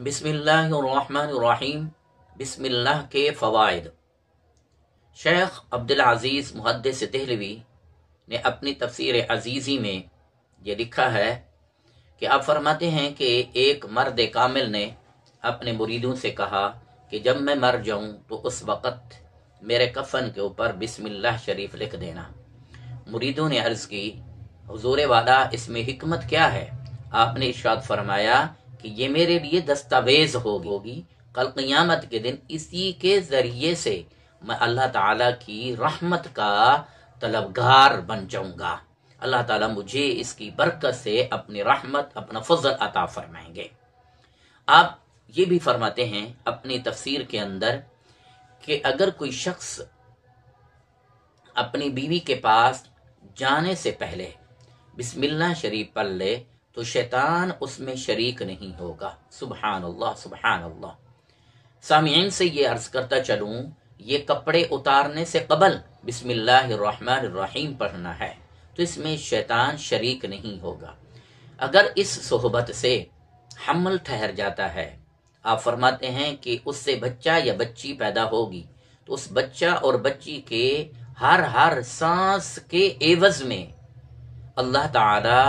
بسم اللہ الرحمن الرحیم۔ بسم اللہ کے فوائد۔ شیخ عبدالعزیز محدث دہلوی نے اپنی تفسیر عزیزی میں یہ لکھا ہے کہ آپ فرماتے ہیں کہ ایک مرد کامل نے اپنے مریدوں سے کہا کہ جب میں مر جاؤں تو اس وقت میرے کفن کے اوپر بسم اللہ شریف لکھ دینا۔ مریدوں نے عرض کی حضور والا اس میں حکمت کیا ہے؟ آپ نے ارشاد فرمایا کہ یہ میرے لیے دستاویز ہوگی، کل قیامت کے دن اسی کے ذریعے سے میں اللہ تعالیٰ کی رحمت کا طلبگار بن جاؤں گا۔ اللہ تعالیٰ مجھے اس کی برکت سے اپنی رحمت، اپنا فضل عطا فرمائیں گے۔ آپ یہ بھی فرماتے ہیں اپنی تفسیر کے اندر کہ اگر کوئی شخص اپنی بیوی کے پاس جانے سے پہلے بسم اللہ شریف پڑھ لے تو شیطان اس میں شریک نہیں ہوگا۔ سبحان اللہ، سبحان اللہ۔ سامعین سے یہ عرض کرتا چلوں، یہ کپڑے اتارنے سے قبل بسم اللہ الرحمن الرحیم پڑھنا ہے تو اس میں شیطان شریک نہیں ہوگا۔ اگر اس صحبت سے حمل ٹھہر جاتا ہے، آپ فرماتے ہیں کہ اس سے بچہ یا بچی پیدا ہوگی تو اس بچہ اور بچی کے ہر سانس کے عوض میں اللہ تعالی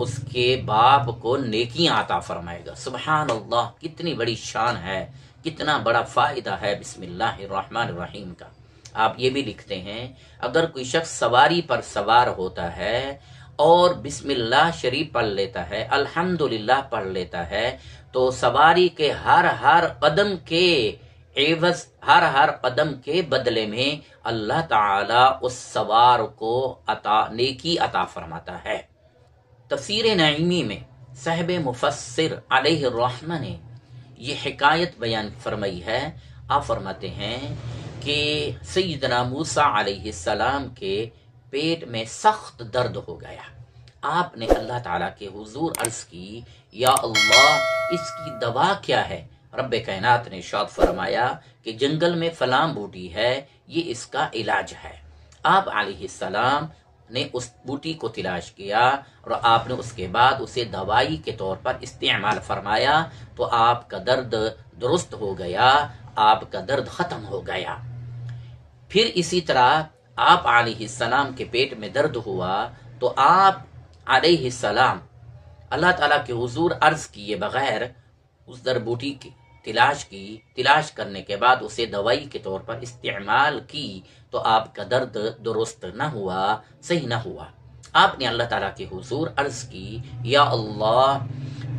اس کے باپ کو نیکیاں عطا فرمائے گا۔ سبحان اللہ، کتنی بڑی شان ہے، کتنا بڑا فائدہ ہے بسم اللہ الرحمن الرحیم کا۔ آپ یہ بھی لکھتے ہیں اگر کوئی شخص سواری پر سوار ہوتا ہے اور بسم اللہ شریف پڑھ لیتا ہے، الحمدللہ پڑھ لیتا ہے، تو سواری کے ہر قدم کے عوض، ہر قدم کے بدلے میں اللہ تعالی اس سوار کو نیکی عطا فرماتا ہے۔ تفسیر نعیمی میں صاحب مفسر علیہ الرحمہ نے یہ حکایت بیان فرمائی ہے۔ آپ فرماتے ہیں کہ سیدنا موسیٰ علیہ السلام کے پیٹ میں سخت درد ہو گیا۔ آپ نے اللہ تعالیٰ کے حضور عرض کی، یا اللہ اس کی دوا کیا ہے؟ رب کائنات نے ارشاد فرمایا کہ جنگل میں فلاں بوٹی ہے، یہ اس کا علاج ہے۔ آپ علیہ السلام نے اس بوٹی کو تلاش کیا اور آپ نے اس کے بعد اسے دوائی کے طور پر استعمال فرمایا تو آپ کا درد درست ہو گیا، آپ کا درد ختم ہو گیا۔ پھر اسی طرح آپ علیہ السلام کے پیٹ میں درد ہوا تو آپ علیہ السلام اللہ تعالیٰ کے حضور عرض کیے بغیر اس در بوٹی کی تلاش کرنے کے بعد اسے دوائی کے طور پر استعمال کی تو آپ کا درد درست نہ ہوا، صحیح نہ ہوا۔ آپ نے اللہ تعالیٰ کے حضور عرض کی، یا اللہ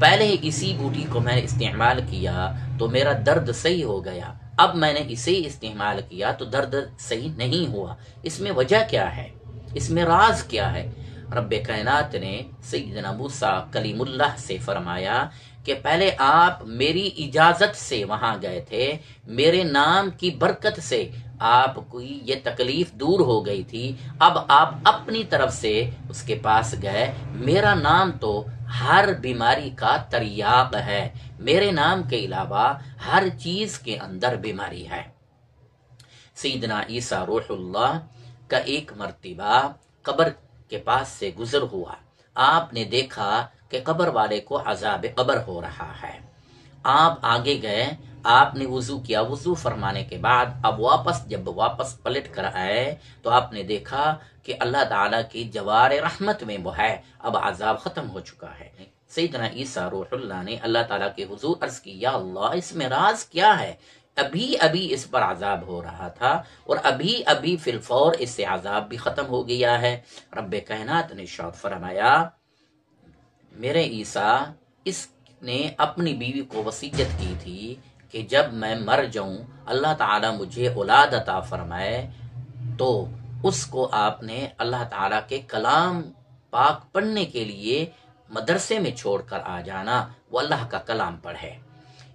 پہلے اسی بوٹی کو میں نے استعمال کیا تو میرا درد صحیح ہو گیا، اب میں نے اسے استعمال کیا تو درد صحیح نہیں ہوا، اس میں وجہ کیا ہے؟ اس میں راز کیا ہے؟ رب کائنات نے سیدنا موسیٰ کلیم اللہ سے فرمایا کہ پہلے آپ میری اجازت سے وہاں گئے تھے، میرے نام کی برکت سے آپ کو یہ تکلیف دور ہو گئی تھی، اب آپ اپنی طرف سے اس کے پاس گئے۔ میرا نام تو ہر بیماری کا تریاق ہے، میرے نام کے علاوہ ہر چیز کے اندر بیماری ہے۔ سیدنا عیسیٰ روح اللہ کا ایک مرتبہ قبر کے پاس سے گزر ہوا، آپ نے دیکھا کہ قبر والے کو عذاب قبر ہو رہا ہے۔ آپ آگے گئے، آپ نے وضو کیا، وضو فرمانے کے بعد اب جب واپس پلٹ کر آئے تو آپ نے دیکھا کہ اللہ تعالیٰ کی جوار رحمت میں وہ ہے، اب عذاب ختم ہو چکا ہے۔ سیدنا عیسیٰ روح اللہ نے اللہ تعالیٰ کے حضور عرض کی، یا اللہ اس میں راز کیا ہے؟ ابھی اس پر عذاب ہو رہا تھا اور ابھی فی الفور اس سے عذاب بھی ختم ہو گیا ہے۔ رب کائنات نے ارشاد فرمایا، میرے عیسیٰ اس نے اپنی بیوی کو وصیت کی تھی کہ جب میں مر جاؤں اللہ تعالیٰ مجھے اولاد عطا فرمائے تو اس کو آپ نے اللہ تعالیٰ کے کلام پاک پڑھنے کے لیے مدرسے میں چھوڑ کر آ جانا، وہ اللہ کا کلام پڑھے۔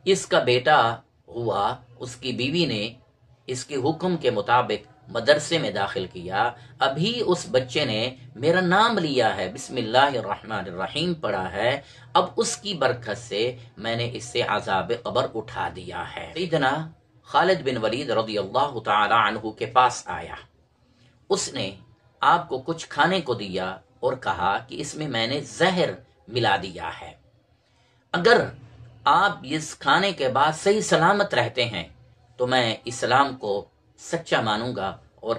اس کا بیٹا ہوا، اس کی بیوی نے اس کے حکم کے مطابق مدرسے میں داخل کیا، ابھی اس بچے نے میرا نام لیا ہے، بسم اللہ الرحمن الرحیم پڑھا ہے، اب اس کی برکت سے میں نے اس سے عذاب قبر اٹھا دیا ہے۔ سیدنا خالد بن ولید رضی اللہ تعالی عنہ کے پاس آیا، اس نے آپ کو کچھ کھانے کو دیا اور کہا کہ اس میں نے زہر ملا دیا ہے، اگر آپ اس کھانے کے بعد صحیح سلامت رہتے ہیں تو میں اسلام کو سچا مانوں گا اور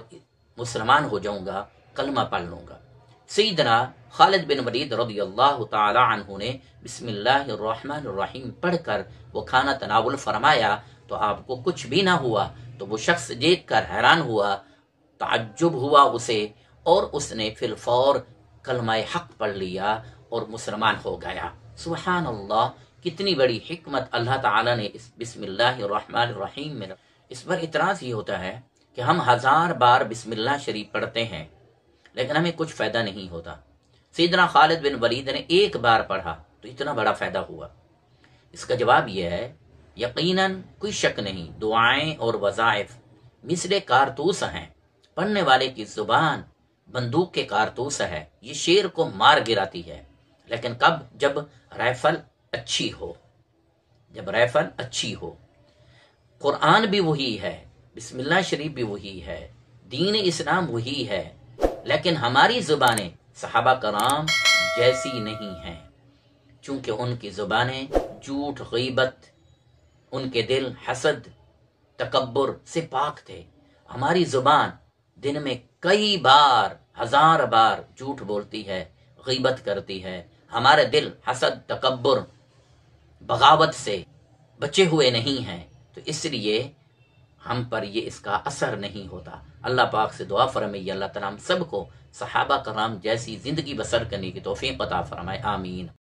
مسلمان ہو جاؤں گا، کلمہ پڑھ لوں گا۔ سیدنا خالد بن ولید رضی اللہ تعالی عنہ نے بسم اللہ الرحمن الرحیم پڑھ کر وہ کھانا تناول فرمایا تو آپ کو کچھ بھی نہ ہوا، تو وہ شخص دیکھ کر حیران ہوا، تعجب ہوا اسے، اور اس نے فی الفور کلمہ حق پڑھ لیا اور مسلمان ہو گیا۔ سبحان اللہ، کتنی بڑی حکمت اللہ تعالیٰ نے اس بسم اللہ الرحمن الرحیم میں۔ اس پر اعتراض یہ ہوتا ہے کہ ہم 1000 بار بسم اللہ شریف پڑھتے ہیں لیکن ہمیں کچھ فائدہ نہیں ہوتا۔ سیدنا خالد بن ولید نے ایک بار پڑھا تو اتنا بڑا فائدہ ہوا۔ اس کا جواب یہ ہے، یقیناً کوئی شک نہیں، دعائیں اور وظائف مثل کارتوس ہیں، پڑھنے والے کی زبان بندوق کے کارتوس ہے، یہ شیر کو مار گراتی ہے، لیکن کب؟ جب رائفل اچھی ہو، جب رائفل اچھی ہو۔ قرآن بھی وہی ہے، بسم اللہ شریف بھی وہی ہے، دین اسلام وہی ہے، لیکن ہماری زبانیں صحابہ کرام جیسی نہیں ہیں، چونکہ ان کی زبانیں جھوٹ، غیبت، ان کے دل حسد، تکبر سے پاک تھے۔ ہماری زبان دن میں کئی بار، 1000 بار جھوٹ بولتی ہے، غیبت کرتی ہے۔ ہمارے دل حسد، تکبر، بغاوت سے بچے ہوئے نہیں ہیں، تو اس لیے ہم پر یہ اس کا اثر نہیں ہوتا۔ اللہ پاک سے دعا فرمائیے اللہ تعالیٰ ہم سب کو صحابہ کرام جیسی زندگی بسر کرنے کی توفیق عطا فرمائے، آمین۔